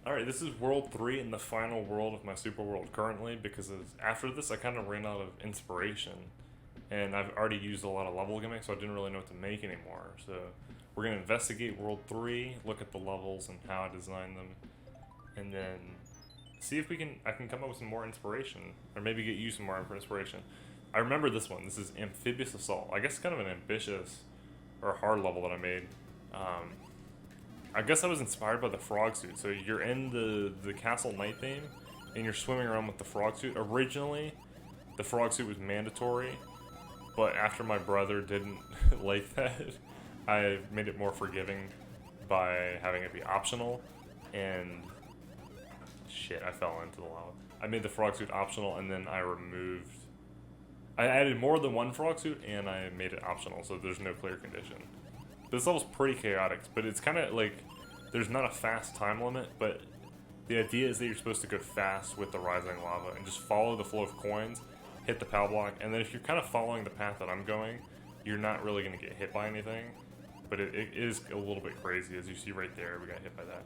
Alright, this is World 3 and the final world of my super world currently because after this I kind of ran out of inspiration. And I've already used a lot of level gimmicks, so I didn't really know what to make anymore. So we're going to investigate World 3, look at the levels and how I designed them, and then see if I can come up with some more inspiration, or maybe get you some more inspiration. I remember this one. This is Amphibious Assault. I guess it's kind of an ambitious or hard level that I made. I guess I was inspired by the frog suit. So you're in the castle night theme, and you're swimming around with the frog suit. Originally, the frog suit was mandatory, but after my brother didn't like that, I made it more forgiving by having it be optional. And shit, I fell into the lava. I made the frog suit optional, and then I added more than one frog suit, and I made it optional, so there's no clear condition. This level's pretty chaotic, but it's kind of like, there's not a fast time limit, but the idea is that you're supposed to go fast with the rising lava and just follow the flow of coins, hit the POW block, and then if you're kind of following the path that I'm going, you're not really going to get hit by anything, but it is a little bit crazy, as you see right there, we got hit by that.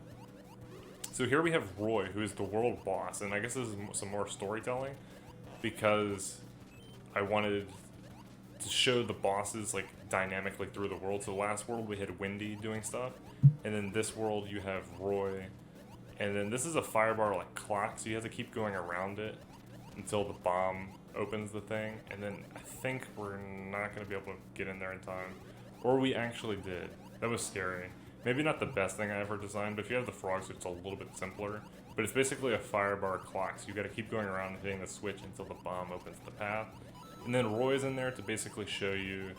So here we have Roy, who is the world boss, and I guess this is some more storytelling, because I wanted to show the bosses like dynamically through the world. So last world we had Wendy doing stuff, and then this world you have Roy, and then this is a firebar like clock, so you have to keep going around it until the bomb opens the thing, and then I think we're not going to be able to get in there in time, or we actually did. That was scary. Maybe not the best thing I ever designed, but if you have the frog suit, it's a little bit simpler. But it's basically a firebar clock, so you got to keep going around and hitting the switch until the bomb opens the path. And then Roy's in there to basically show you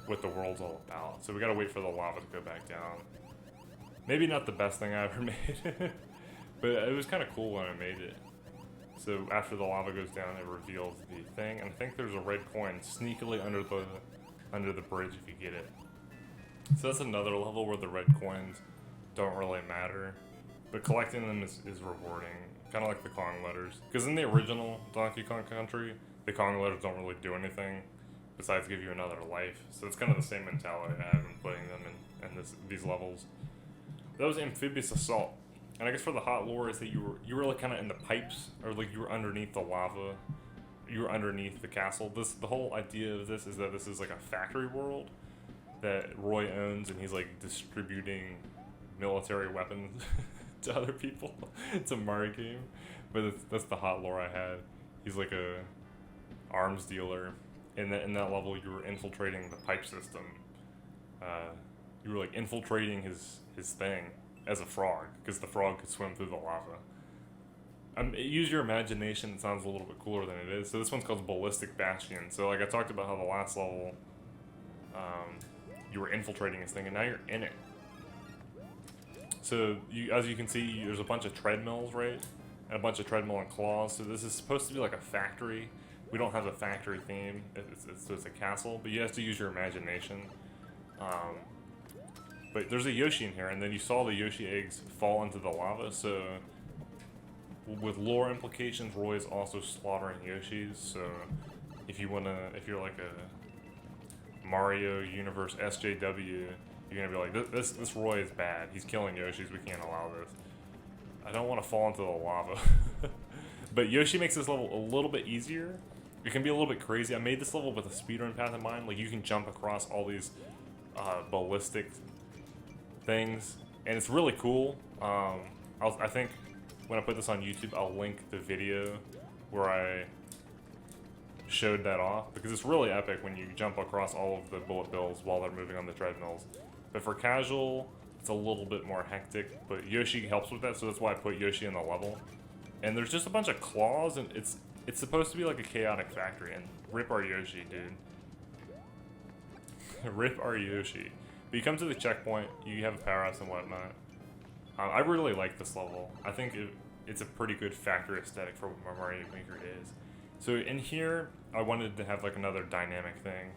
what the world's all about. So we gotta wait for the lava to go back down. Maybe not the best thing I ever made, but it was kind of cool when I made it. So after the lava goes down, it reveals the thing, and I think there's a red coin sneakily under the bridge if you get it. So that's another level where the red coins don't really matter, but collecting them is rewarding, kind of like the Kong letters. Because in the original Donkey Kong Country, the Kong letters don't really do anything besides give you another life. So it's kind of the same mentality I have in playing them in these levels. That was Amphibious Assault. And I guess for the hot lore is that you were like kind of in the pipes, or like you were underneath the lava. You were underneath the castle. The whole idea of this is that this is like a factory world that Roy owns, and he's like distributing military weapons to other people. It's a Mario game, but that's the hot lore I had. He's like a arms dealer. In that level, you were infiltrating the pipe system. You were like infiltrating his thing as a frog, because the frog could swim through the lava. Use your imagination. It sounds a little bit cooler than it is. So this one's called Ballistic Bastion. So like I talked about how the last level, you were infiltrating his thing, and now you're in it. So as you can see, there's a bunch of treadmills, right? And a bunch of treadmill and claws. So this is supposed to be like a factory. We don't have a factory theme. It's a castle, but you have to use your imagination. But there's a Yoshi in here, and then you saw the Yoshi eggs fall into the lava. So with lore implications, Roy is also slaughtering Yoshis. So if you're like a Mario Universe SJW, you're gonna be like, this Roy is bad. He's killing Yoshis. We can't allow this. I don't want to fall into the lava. But Yoshi makes this level a little bit easier. It can be a little bit crazy. I made this level with a speedrun path in mind. Like, you can jump across all these ballistic things, and it's really cool. I think when I put this on YouTube, I'll link the video where I showed that off, because it's really epic when you jump across all of the bullet bills while they're moving on the treadmills. But for casual, it's a little bit more hectic, but Yoshi helps with that, so that's why I put Yoshi in the level. And there's just a bunch of claws, and it's supposed to be like a chaotic factory, and rip our Yoshi, dude. Rip our Yoshi. But you come to the checkpoint, you have a powerhouse and whatnot. I really like this level. I think it's a pretty good factory aesthetic for what Mario Maker is. So in here, I wanted to have like another dynamic thing.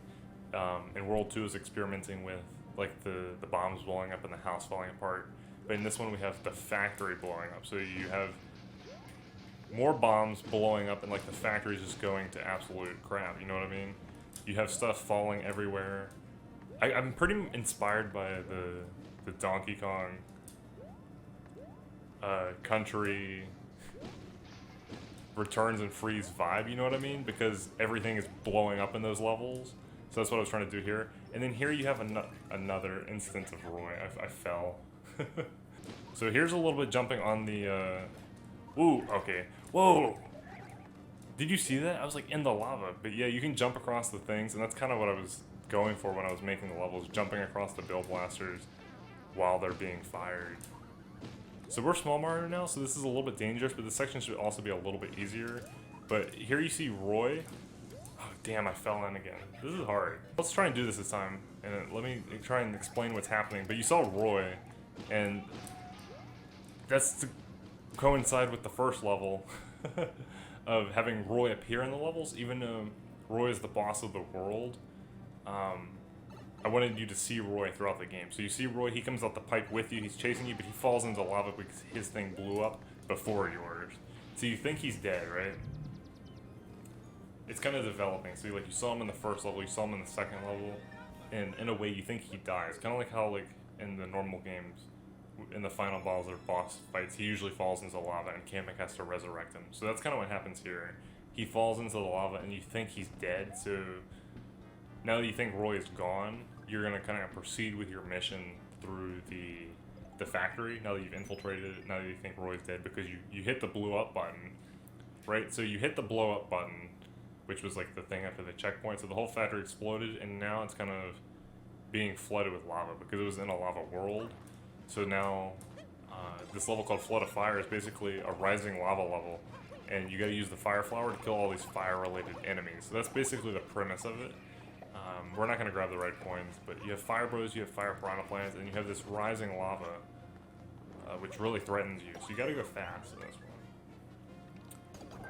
In World 2 is experimenting with like the bombs blowing up and the house falling apart. But in this one we have the factory blowing up. So you have more bombs blowing up, and like the factory's just going to absolute crap, you know what I mean? You have stuff falling everywhere. I'm pretty inspired by the Donkey Kong country returns and freeze vibe, you know what I mean? Because everything is blowing up in those levels. So that's what I was trying to do here. And then here you have another instance of Roy. I fell. So here's a little bit jumping on the, ooh, okay. Whoa! Did you see that? I was like in the lava. But yeah, you can jump across the things, and that's kind of what I was going for when I was making the levels, jumping across the bill blasters while they're being fired. So we're small Mario now, so this is a little bit dangerous, but this section should also be a little bit easier. But here you see Roy. Oh, damn, I fell in again. This is hard. Let's try and do this time, and let me try and explain what's happening. But you saw Roy, and that's to coincide with the first level of having Roy appear in the levels, even though Roy is the boss of the world. I wanted you to see Roy throughout the game. So you see Roy, he comes out the pipe with you, he's chasing you, but he falls into lava because his thing blew up before yours. So you think he's dead, right? It's kind of developing. So like you saw him in the first level, you saw him in the second level, and in a way you think he dies. Kind of like how like in the normal games, in the final Bowser boss fights, he usually falls into lava and Kamek has to resurrect him. So that's kind of what happens here. He falls into the lava and you think he's dead, so now that you think Roy is gone, you're going to kind of proceed with your mission through the factory, now that you've infiltrated it, now that you think Roy's dead, because you hit the blow up button, right? So you hit the blow up button, which was like the thing after the checkpoint, so the whole factory exploded, and now it's kind of being flooded with lava, because it was in a lava world. So now, this level called Flood of Fire is basically a rising lava level, and you gotta use the Fire Flower to kill all these fire-related enemies. So that's basically the premise of it. We're not gonna grab the right coins, but you have Fire Bros, you have Fire Piranha Plants, and you have this rising lava, which really threatens you. So you gotta go fast in this one.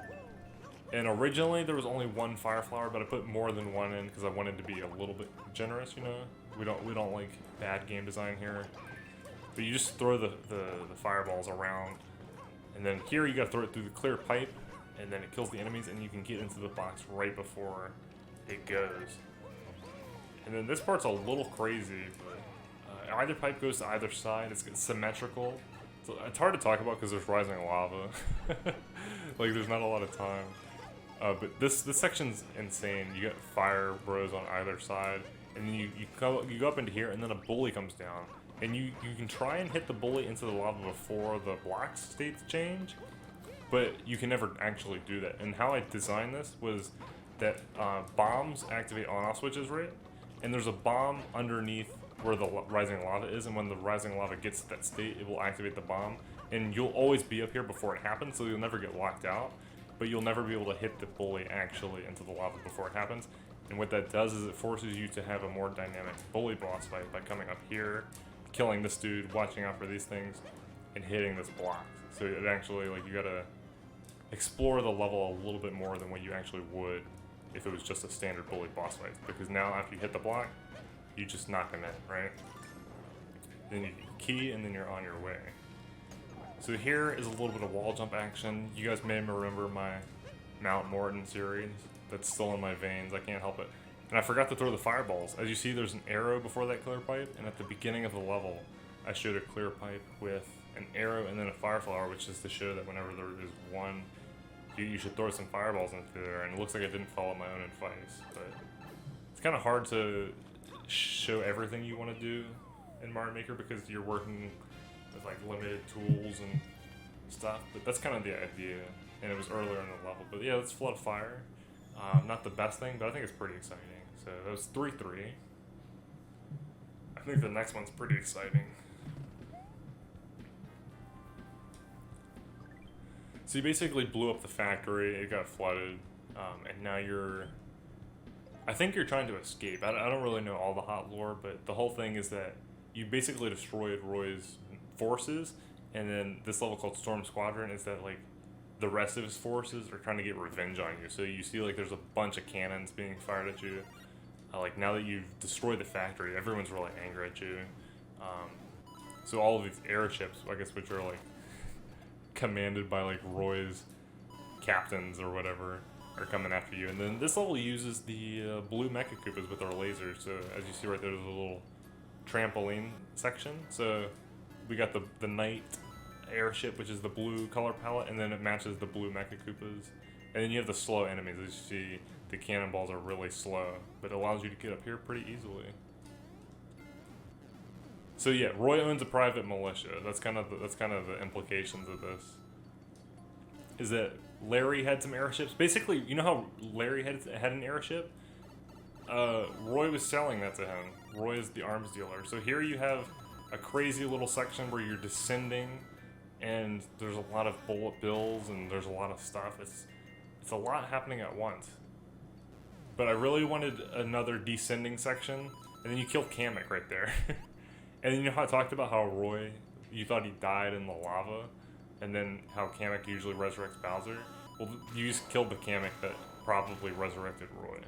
And originally there was only one Fire Flower, but I put more than one in because I wanted to be a little bit generous, you know? We don't like bad game design here. But you just throw the fireballs around, and then here you gotta throw it through the clear pipe, and then it kills the enemies, and you can get into the box right before it goes. And then this part's a little crazy, but either pipe goes to either side. It's symmetrical. So it's hard to talk about because there's rising lava. Like there's not a lot of time. But this section's insane. You got Fire Bros on either side, and then you go up into here, and then a bully comes down. And you can try and hit the bully into the lava before the block states change, but you can never actually do that. And how I designed this was that bombs activate on-off switches, right? And there's a bomb underneath where the rising lava is, and when the rising lava gets to that state, it will activate the bomb. And you'll always be up here before it happens, so you'll never get locked out, but you'll never be able to hit the bully actually into the lava before it happens. And what that does is it forces you to have a more dynamic bully boss fight by coming up here, killing this dude, watching out for these things, and hitting this block. So it actually, like, you gotta explore the level a little bit more than what you actually would if it was just a standard bully boss fight. Because now after you hit the block, you just knock him in, right? Then you key, and then you're on your way. So here is a little bit of wall jump action. You guys may remember my Mount Morton series. That's still in my veins, I can't help it. And I forgot to throw the fireballs. As you see, there's an arrow before that clear pipe, and at the beginning of the level, I showed a clear pipe with an arrow and then a fire flower, which is to show that whenever there is one, you should throw some fireballs into there, and it looks like I didn't follow my own advice, but it's kind of hard to show everything you want to do in Mario Maker because you're working with like limited tools and stuff, but that's kind of the idea, and it was earlier in the level. But yeah, let's Flood Fire. Not the best thing, but I think it's pretty exciting. So that was 3-3. I think the next one's pretty exciting. So you basically blew up the factory, it got flooded, and now I think you're trying to escape. I don't really know all the hot lore, but the whole thing is that you basically destroyed Roy's forces, and then this level called Storm Squadron is that, like, the rest of his forces are trying to get revenge on you. So you see, like, there's a bunch of cannons being fired at you. Like, now that you've destroyed the factory, everyone's really angry at you. So all of these airships, I guess, which are, like, commanded by, like, Roy's captains or whatever, are coming after you. And then this level uses the blue Mecha Koopas with our lasers. So as you see right there, there's a little trampoline section. So we got the knight airship, which is the blue color palette, and then it matches the blue Mecha Koopas. And then you have the slow enemies. As you see, the cannonballs are really slow, but it allows you to get up here pretty easily. So yeah, Roy owns a private militia. That's kind of the implications of this. Is that Larry had some airships? Basically, you know how Larry had an airship? Roy was selling that to him. Roy is the arms dealer. So here you have a crazy little section where you're descending, and there's a lot of bullet bills, and there's a lot of stuff. It's a lot happening at once. But I really wanted another descending section, and then you kill Kamek right there. And then you know how I talked about how Roy, you thought he died in the lava, and then how Kamek usually resurrects Bowser? Well, you just killed the Kamek that probably resurrected Roy.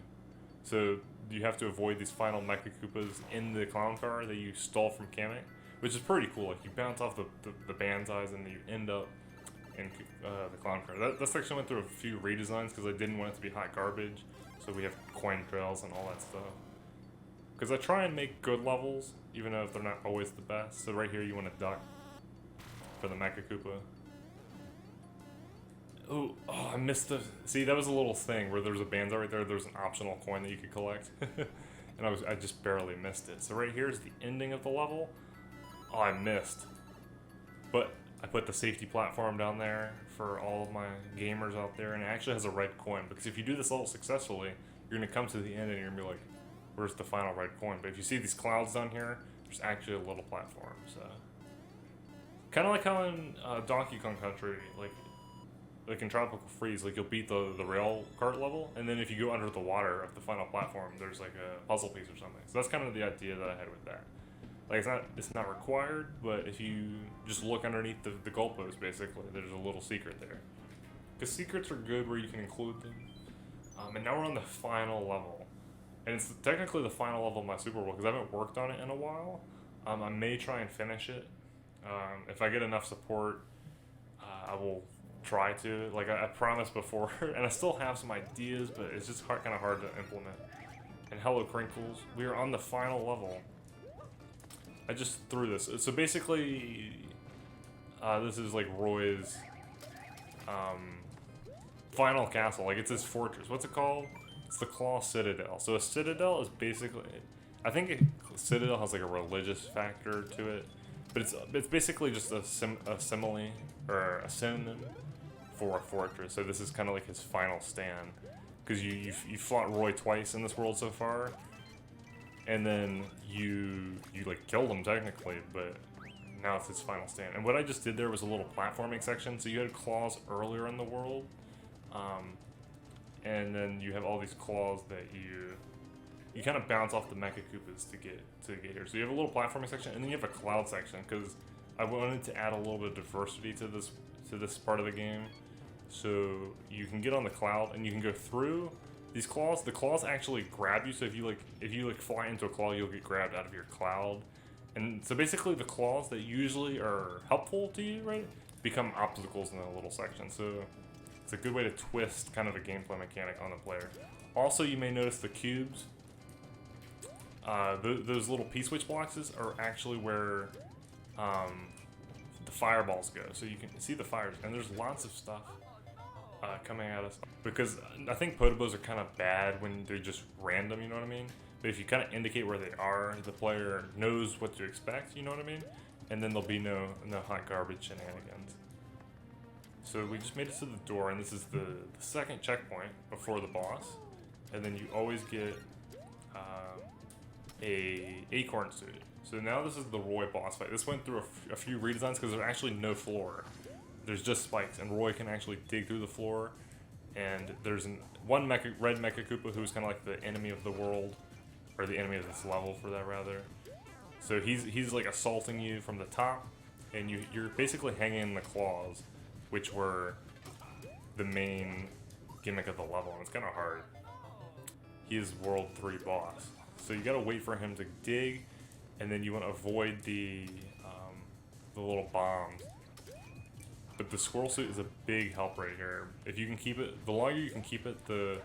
So you have to avoid these final Mecha Koopas in the clown car that you stole from Kamek, which is pretty cool. Like, you bounce off the Banzais and you end up in the clown car. That section went through a few redesigns because I didn't want it to be hot garbage. So we have coin trails and all that stuff. Because I try and make good levels, even though they're not always the best. So right here you want to duck for the Mecha Koopa. Oh, I missed the... See, that was a little thing where there's a Banzai right there. There's an optional coin that you could collect. And I just barely missed it. So right here is the ending of the level. Oh, I missed. But I put the safety platform down there for all of my gamers out there. And it actually has a red coin. Because if you do this level successfully, you're going to come to the end and you're going to be like, where's the final red coin? But if you see these clouds down here, there's actually a little platform. So kind of like how in Donkey Kong Country, like in Tropical Freeze, like you'll beat the rail cart level, and then if you go under the water of the final platform, there's like a puzzle piece or something. So that's kind of the idea that I had with that. Like it's not required, but if you just look underneath the goalpost, basically, there's a little secret there. Because secrets are good where you can include them. And now we're on the final level. And it's technically the final level of my Super World, because I haven't worked on it in a while. I may try and finish it. If I get enough support, I will try to. Like I promised before, and I still have some ideas, but it's just kind of hard to implement. And hello, Crinkles. We are on the final level. I just threw this. So basically, this is like Roy's final castle. Like it's his fortress. What's it called? It's the Claw Citadel. So a citadel is basically, I think Citadel has like a religious factor to it, but it's basically just a simile or a synonym for a fortress. So this is kind of like his final stand, because you fought Roy twice in this world so far, and then you like killed him technically, but now it's his final stand. And what I just did there was a little platforming section. So you had claws earlier in the world. And then you have all these claws that you kind of bounce off the Mecha Koopas to get here. So you have a little platforming section, and then you have a cloud section, because I wanted to add a little bit of diversity to this part of the game. So you can get on the cloud and you can go through these claws. The claws actually grab you. So if you fly into a claw, you'll get grabbed out of your cloud. And so basically the claws that usually are helpful to you, right, become obstacles in a little section. So it's a good way to twist kind of a gameplay mechanic on the player. Also, you may notice the cubes. Those little P-switch boxes are actually where the fireballs go. So you can see the fires, and there's lots of stuff coming at us. Because I think Potobos are kind of bad when they're just random, you know what I mean? But if you kind of indicate where they are, the player knows what to expect, you know what I mean? And then there'll be no hot garbage shenanigans. So we just made it to the door, and this is the second checkpoint before the boss. And then you always get a acorn suit. So now this is the Roy boss fight. This went through a few redesigns because there's actually no floor. There's just spikes, and Roy can actually dig through the floor. And there's one red Mecha Koopa who's kind of like the enemy of the world, or the enemy of this level for that rather. So he's like assaulting you from the top, and you're basically hanging in the claws, which were the main gimmick of the level, and it's kind of hard. He is World 3 boss. So you gotta wait for him to dig, and then you want to avoid the little bombs. But the squirrel suit is a big help right here. If you can keep it, the longer you can keep it, the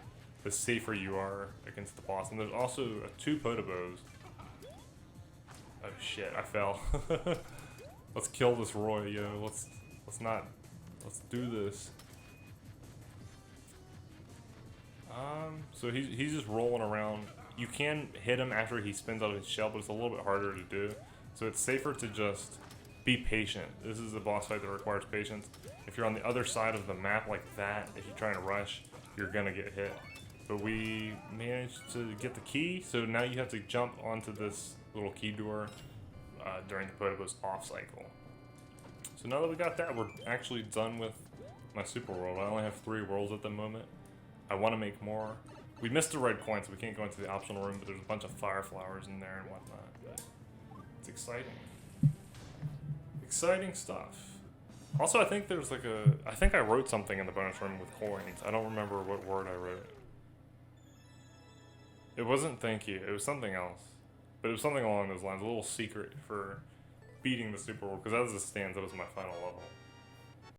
safer you are against the boss. And there's also 2 Potobos. Oh shit, I fell. Let's kill this Roy, yo. Let's do this. So he's just rolling around. You can hit him after he spins out his shell, but it's a little bit harder to do. So it's safer to just be patient. This is a boss fight that requires patience. If you're on the other side of the map like that, if you're trying to rush, you're gonna get hit. But we managed to get the key, so now you have to jump onto this little key door during the Podobo's off cycle. So now that we got that, we're actually done with my super world. I only have 3 worlds at the moment. I want to make more. We missed the red coin, so we can't go into the optional room, but there's a bunch of fire flowers in there and whatnot. But it's exciting. Exciting stuff. Also, I think there's like I think I wrote something in the bonus room with coins. I don't remember what word I wrote. It wasn't thank you, it was something else. But it was something along those lines, a little secret for beating the super world, because as it stands, that was my final level.